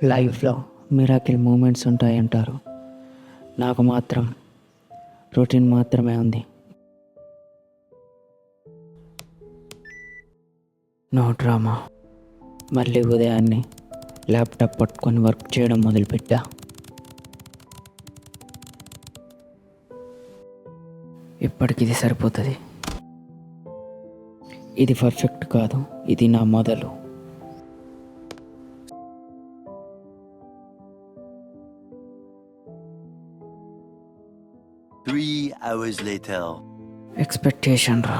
లైఫ్లో miracle moments ఉంటాయంటారు. నాకు మాత్రం రొటీన్ మాత్రమే ఉంది. No drama. మళ్ళీ ఉదయాన్నే ల్యాప్టాప్ పట్టుకొని వర్క్ చేయడం మొదలుపెట్టా. ఇప్పటికి ఇది సరిపోతుంది. ఇది పర్ఫెక్ట్ కాదు, ఇది నా మొదలు. 3 hours later. ఎక్స్పెక్టేషన్ రా.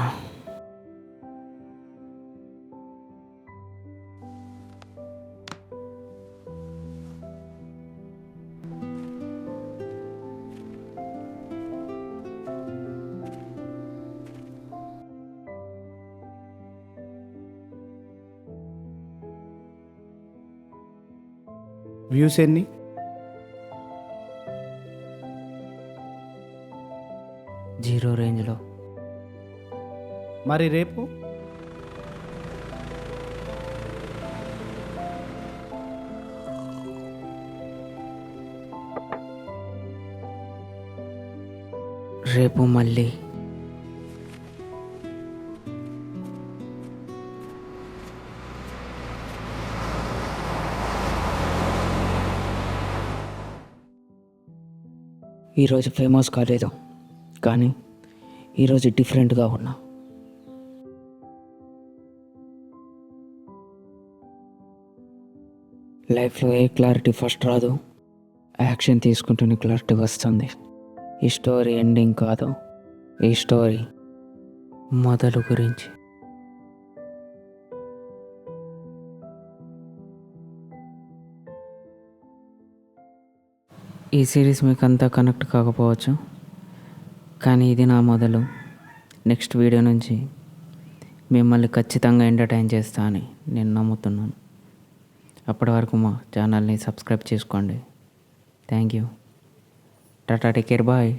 వ్యూస్ ఎన్ని? జీరో రేంజ్లో. మరి రేపు రేపు మళ్ళీ ఈరోజు ఫేమస్ కాలేదు, కానీ ఈరోజు డిఫరెంట్గా ఉన్నా. లైఫ్లో ఏ క్లారిటీ ఫస్ట్ రాదు, యాక్షన్ తీసుకుంటూనే క్లారిటీ వస్తుంది. ఈ స్టోరీ ఎండింగ్ కాదు, ఈ స్టోరీ మొదలు గురించి. ఈ సిరీస్ మీకు అంతా కనెక్ట్ కాకపోవచ్చు, కానీ ఇది నా మొదలు. నెక్స్ట్ వీడియో నుంచి మిమ్మల్ని ఖచ్చితంగా ఎంటర్టైన్ చేస్తా అని నేను నమ్ముతున్నాను. అప్పటి వరకు మా ఛానల్ని సబ్స్క్రైబ్ చేసుకోండి. Thank you. Tata, take care, bye.